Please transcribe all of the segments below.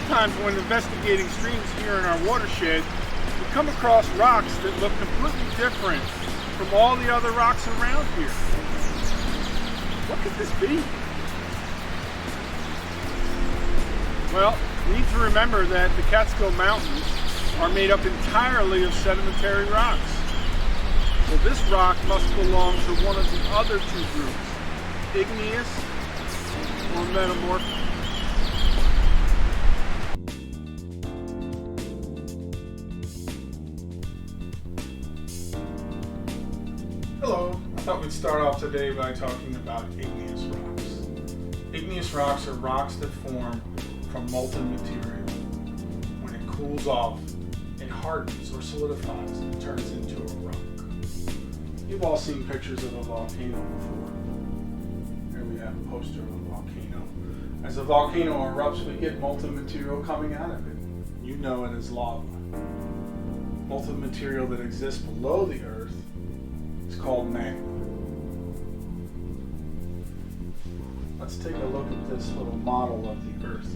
sometimes when investigating streams here in our watershed, we come across rocks that look completely different from all the other rocks around here. What could this be? Well, you need to remember that the Catskill Mountains are made up entirely of sedimentary rocks. So this rock must belong to one of the other two groups, igneous or metamorphic. Hello, I thought we'd start off today by talking about igneous rocks. Igneous rocks are rocks that form from molten material. When it cools off, it hardens or solidifies and turns into a rock. You've all seen pictures of a volcano before. Here we have a poster of a volcano. As a volcano erupts, we get molten material coming out of it. You know it as lava. Molten material that exists below the earth is called magma. Let's take a look at this little model of the earth.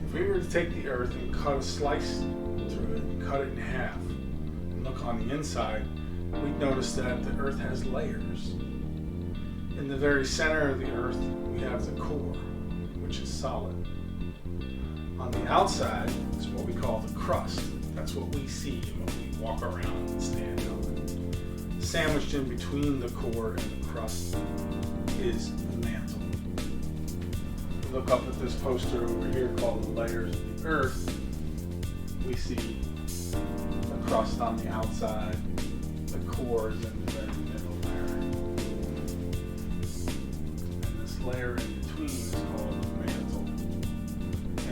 If we were to take the earth and cut a slice through it and cut it in half and look on the inside, we'd notice that the earth has layers. In the very center of the earth, we have the core, which is solid. On the outside is what we call the crust. That's what we see when we walk around and stand on it. Sandwiched in between the core and the crust is the mantle. Look up at this poster over here called The Layers of the Earth. We see the crust on the outside, the core is in the very middle there. And this layer in between is called the mantle.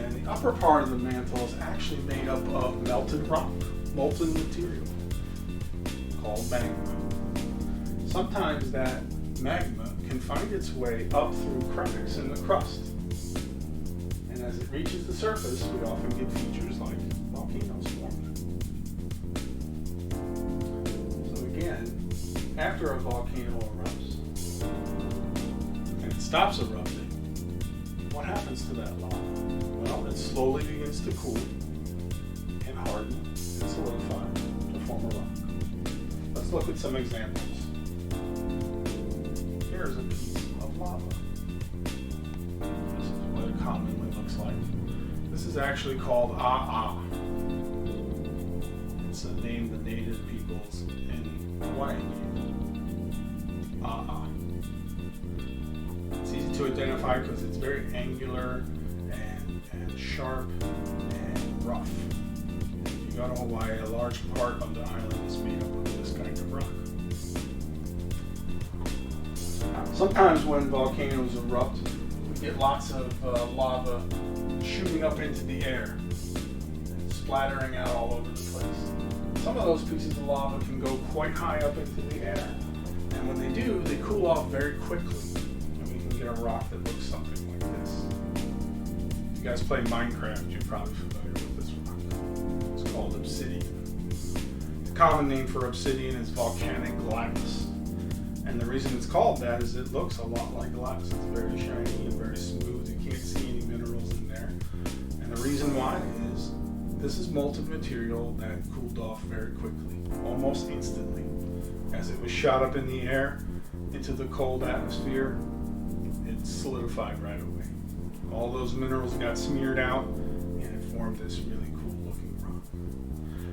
And the upper part of the mantle is actually made up of melted rock, molten material, called magma. Sometimes that magma can find its way up through cracks in the crust. As it reaches the surface, we often get features like volcanoes forming. So again, after a volcano erupts and it stops erupting, what happens to that lava? Well, it slowly begins to cool and harden and solidify to form a rock. Let's look at some examples. Here's a piece of lava. This is what it commonly looks like. This is actually called It's a name the native peoples in Hawaii gave. It's easy to identify because it's very angular and sharp and rough. If you go to Hawaii, a large part of the island is made up of this kind of rock. Sometimes when volcanoes erupt, we get lots of lava shooting up into the air and splattering out all over the place. Some of those pieces of lava can go quite high up into the air, and when they do, they cool off very quickly, and we can get a rock that looks something like this. If you guys play Minecraft, you're probably familiar with this rock. It's called obsidian. The common name for obsidian is volcanic glass, and the reason it's called that is it looks a lot like glass. It's very shiny and very smooth. You can't see any minerals in there. And the reason why is this is molten material that cooled off very quickly, almost instantly. As it was shot up in the air into the cold atmosphere, it solidified right away. All those minerals got smeared out and it formed this really cool looking rock.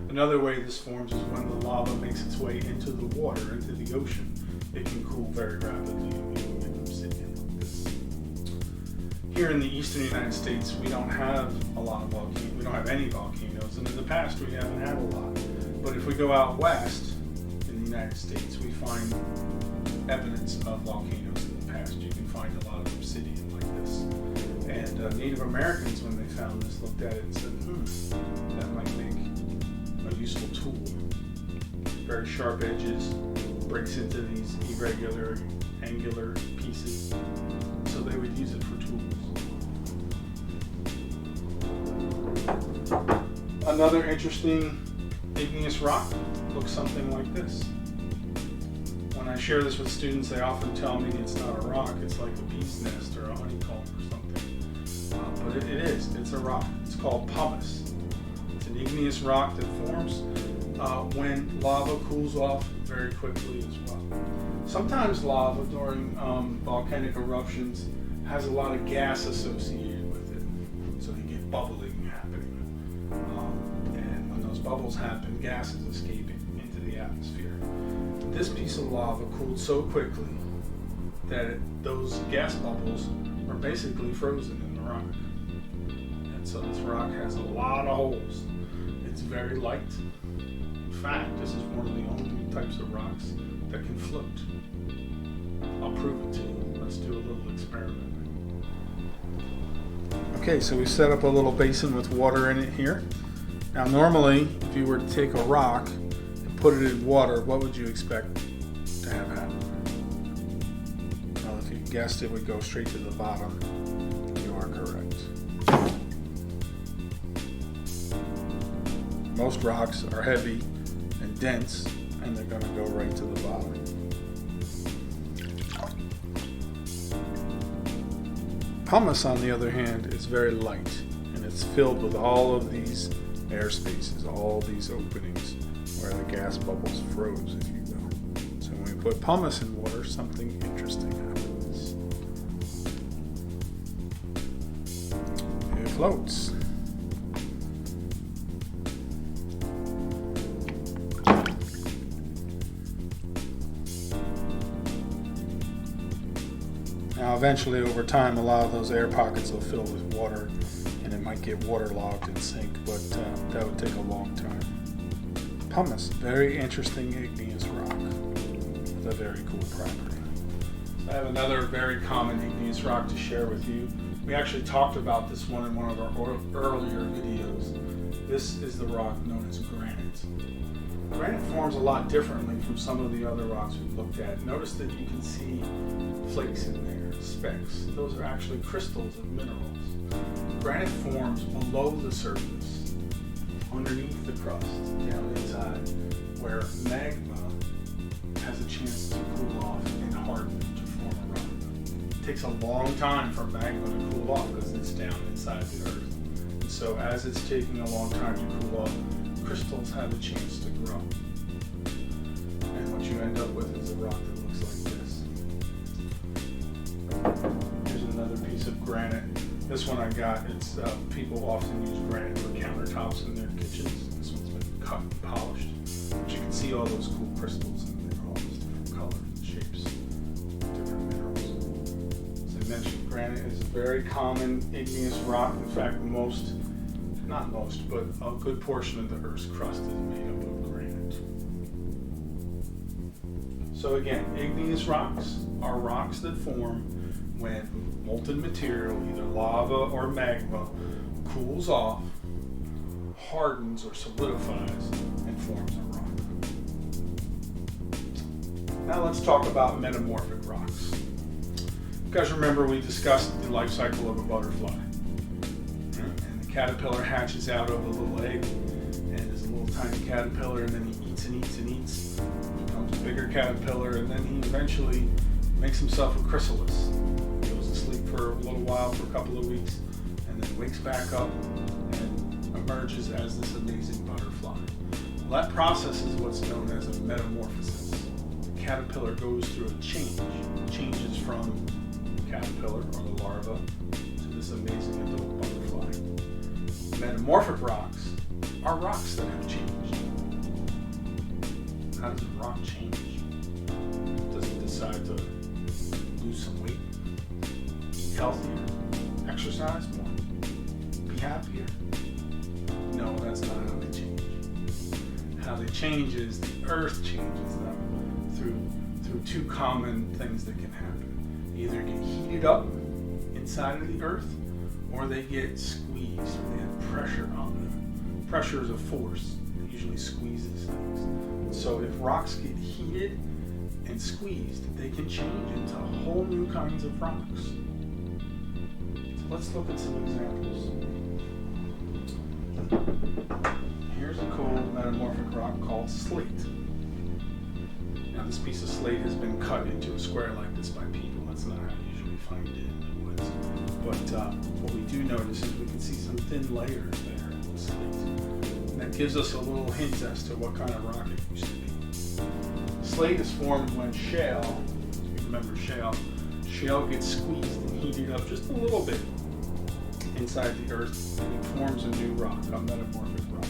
Another way this forms is when the lava makes its way into the water, into the ocean. It can cool very rapidly and we can get obsidian like this. Here in the eastern United States, we don't have a lot of volcanoes. We don't have any volcanoes, and in the past we haven't had a lot. But if we go out west in the United States, we find evidence of volcanoes in the past. You can find a lot of obsidian like this. And Native Americans, when they found this, looked at it and said, that might make a useful tool. Very sharp edges, breaks into these irregular, angular pieces, so they would use it for tools. Another interesting igneous rock looks something like this. When I share this with students, they often tell me it's not a rock, it's like a bee's nest or a honeycomb or something. But it is. It's a rock. It's called pumice. It's an igneous rock that forms when lava cools off very quickly as well. Sometimes lava during volcanic eruptions has a lot of gas associated with it, so you get bubbling happening. And when those bubbles happen, gas is escaping into the atmosphere. This piece of lava cooled so quickly that those gas bubbles are basically frozen in the rock. And so this rock has a lot of holes. It's very light. In fact, this is one of the only types of rocks that can float. I'll prove it to you. Let's do a little experiment. Okay, so we set up a little basin with water in it here. Now normally, if you were to take a rock and put it in water, what would you expect to have happen? Well, if you guessed, it would go straight to the bottom. You are correct. Most rocks are heavy and dense, and they're going to go right to the bottom. Pumice, on the other hand, is very light, and it's filled with all of these air spaces, all these openings where the gas bubbles froze, if you will. So when we put pumice in water, something interesting happens. It floats. Now eventually over time a lot of those air pockets will fill with water and it might get waterlogged and sink, but that would take a long time. Pumice, very interesting igneous rock with a very cool property. I have another very common igneous rock to share with you. We actually talked about this one in one of our earlier videos. This is the rock known as granite. Granite forms a lot differently from some of the other rocks we've looked at. Notice that you can see flakes in there, specks. Those are actually crystals of minerals. Granite forms below the surface, underneath the crust, down inside, where magma has a chance to cool off and harden to form a rock. It takes a long time for magma to cool off because it's down inside the earth. And so as it's taking a long time to cool off, crystals have a chance to grow. And what you end up with is a rock that looks like this. Here's another piece of granite. This one I got, it's people often use granite for countertops in their kitchens. This one's been cut and polished. But you can see all those cool crystals in there, all those different colors and shapes, different minerals. As I mentioned, granite is a very common igneous rock. In fact, not most, but a good portion of the Earth's crust is made up of granite. So again, igneous rocks are rocks that form when molten material, either lava or magma, cools off, hardens or solidifies, and forms a rock. Now let's talk about metamorphic rocks. You guys remember we discussed the life cycle of a butterfly. Caterpillar hatches out of a little egg and is a little tiny caterpillar, and then he eats and eats and eats, becomes a bigger caterpillar, and then he eventually makes himself a chrysalis. He goes to sleep for a little while, for a couple of weeks, and then wakes back up and emerges as this amazing butterfly. Well, that process is what's known as a metamorphosis. The caterpillar goes through a change. It changes from caterpillar or the larva to this amazing adult butterfly. Metamorphic rocks are rocks that have changed. How does a rock change? Does it decide to lose some weight, eat healthier, exercise more, be happier? No, that's not how they change. How they change is the earth changes them through two common things that can happen. They either get heated up inside of the earth, or they get squeezed, or they have pressure on them. Pressure is a force that usually squeezes things. So if rocks get heated and squeezed, they can change into whole new kinds of rocks. So let's look at some examples. Here's a cool metamorphic rock called slate. Now this piece of slate has been cut into a square like this by people. That's not how you usually find it in the woods. But what we do notice is we can see some thin layers there in the slate. And that gives us a little hint as to what kind of rock it used to be. Slate is formed when shale, you remember shale gets squeezed and heated up just a little bit inside the earth, and it forms a new rock, a metamorphic rock.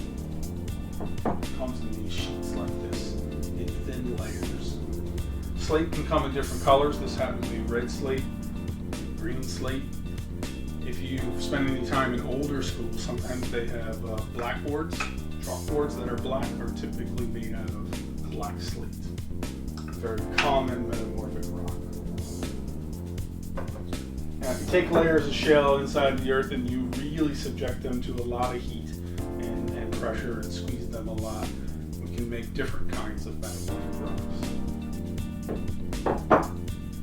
It comes in these sheets like this, in thin layers. Slate can come in different colors. This happens to be red slate, green slate. If you spend any time in older schools, sometimes they have blackboards, chalkboards that are black, are typically made out of black slate. Very common metamorphic rock. Now, if you take layers of shale inside the earth and you really subject them to a lot of heat and pressure and squeeze them a lot, we can make different kinds of metamorphic rocks.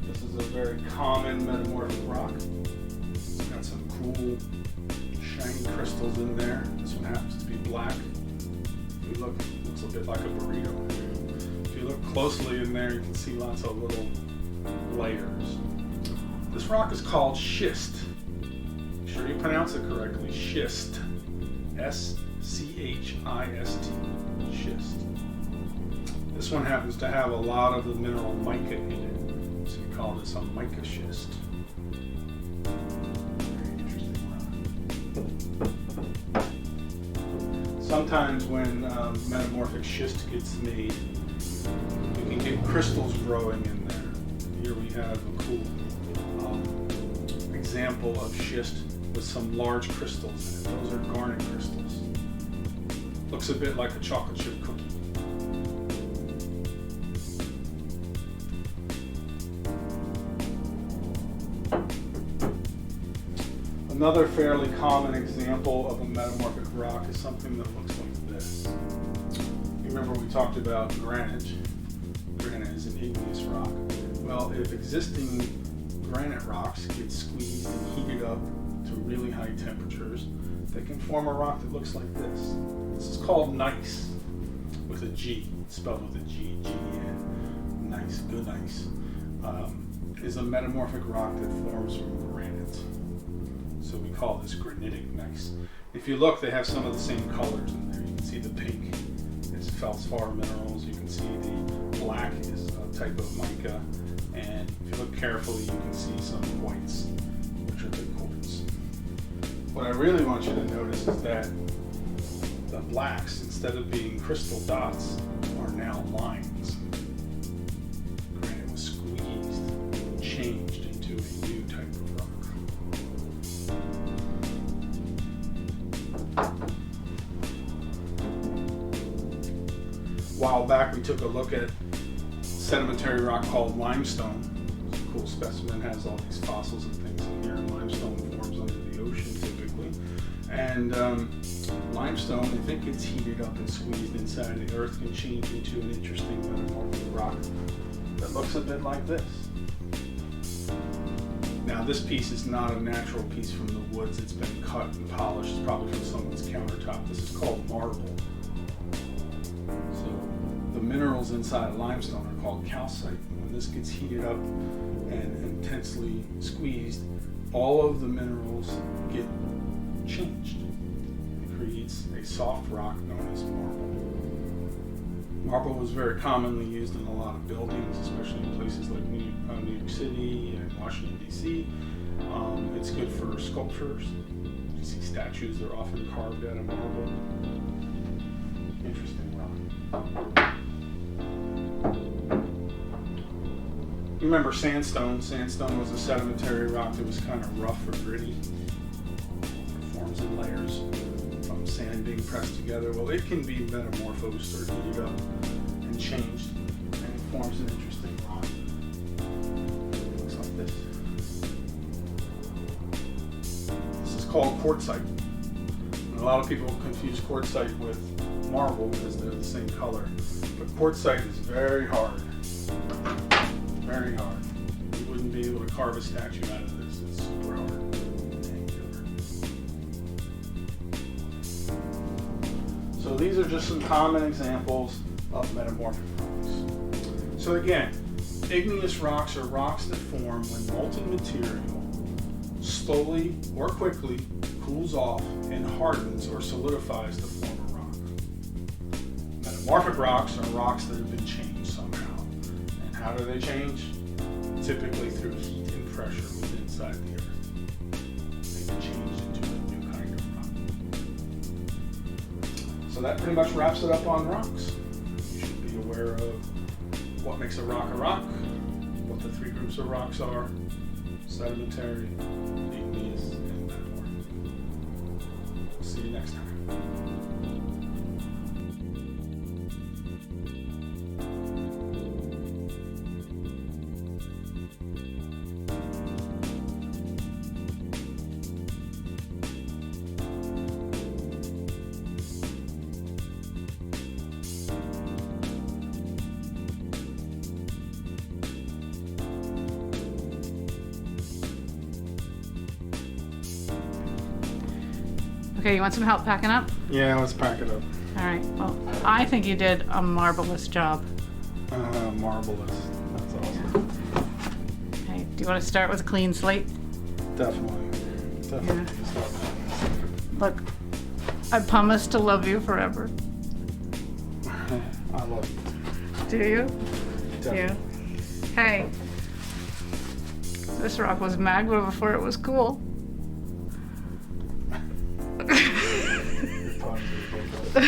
This is a very common metamorphic rock. It's got some cool shiny crystals in there. This one happens to be black. If you look, it looks a bit like a burrito. If you look closely in there, you can see lots of little layers. This rock is called schist. Make sure you pronounce it correctly. Schist. S-C-H-I-S-T. Schist. This one happens to have a lot of the mineral mica in it, so we call this a mica schist. Very interesting rock. Sometimes when metamorphic schist gets made, you can get crystals growing in there. Here we have a cool example of schist with some large crystals in it. Those are garnet crystals. Looks a bit like a chocolate chip cookie. Another fairly common example of a metamorphic rock is something that looks like this. You remember we talked about granite. Granite is an igneous rock. Well, if existing granite rocks get squeezed and heated up to really high temperatures, they can form a rock that looks like this. This is called gneiss, with a G, spelled with a G, G-E-N. Gneiss, gneiss, is a metamorphic rock that forms from granite. So we call this granitic gneiss. If you look, they have some of the same colors in there. You can see the pink is feldspar minerals. You can see the black is a type of mica. And if you look carefully, you can see some whites, which are the quartz. What I really want you to notice is that the blacks, instead of being crystal dots, are now lines. Granite was squeezed and changed into a new type of rock. A while back, we took a look at sedimentary rock called limestone. It's a cool specimen, has all these fossils and things in here. Limestone forms under the ocean typically. And limestone, if it gets heated up and squeezed inside the earth, can change into an interesting metamorphic rock that looks a bit like this. Now, this piece is not a natural piece from the woods. It's been cut and polished. It's probably from someone's countertop. This is called marble. The minerals inside of limestone are called calcite. When this gets heated up and intensely squeezed, all of the minerals get changed. It creates a soft rock known as marble. Marble was very commonly used in a lot of buildings, especially in places like New York City and Washington, D.C. It's good for sculptures. You see statues, they're often carved out of marble. Interesting rock. You remember sandstone. Sandstone was a sedimentary rock that was kind of rough or gritty. It forms in layers from sand being pressed together. Well, it can be metamorphosed or heated up and changed, and it forms an interesting rock. It looks like this. This is called quartzite. And a lot of people confuse quartzite with marble because they're the same color. But quartzite is very hard. Very hard. You wouldn't be able to carve a statue out of this. It's super hard and angular. So these are just some common examples of metamorphic rocks. So again, igneous rocks are rocks that form when molten material slowly or quickly cools off and hardens or solidifies to form a rock. Metamorphic rocks are rocks that have been changed somehow. And how do they change? Typically through heat and pressure within inside the earth. They can change into a new kind of rock. So that pretty much wraps it up on rocks. You should be aware of what makes a rock, what the three groups of rocks are: sedimentary, igneous, and metamorphic. See you next time. Okay, you want some help packing up? Yeah, let's pack it up. All right. Well, I think you did a marvelous job. Marvelous. That's awesome. Okay. Do you want to start with a clean slate? Definitely. Yeah. Look, I promise to love you forever. I love you. Do you? Definitely. Yeah. Hey, this rock was magma before it was cool. What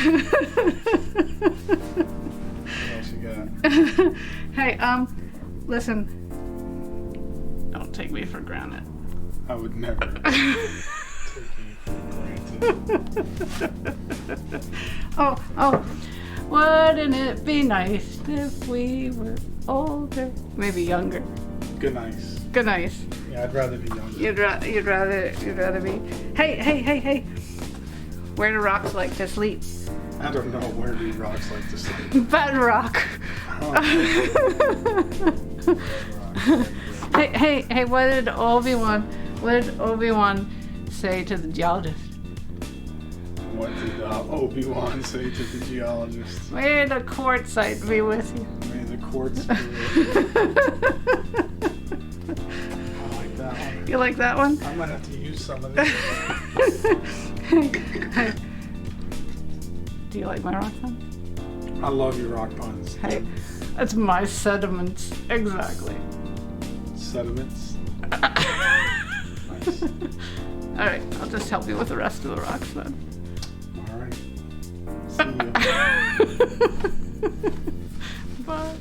else you got? Hey, listen. Don't take me for granted. I would never take you for granted. Oh, wouldn't it be nice if we were older? Maybe younger. Good nice. Good nice. Yeah, I'd rather be younger. You'd rather be. Hey. Where do rocks like to sleep? I don't know where do rocks like to sleep. Bedrock. Oh. Hey, what did Obi-Wan say to the geologist? What did Obi-Wan say to the geologist? May the quartzite be with you. May the quartz be with you. I like that one. You like that one? I might have to use some of this. Hey. Do you like my rock then? I love your rock puns. Hey, that's my sediments. Exactly. Sediments. Nice. All right, I'll just help you with the rest of the rocks then. All right. See you. Bye.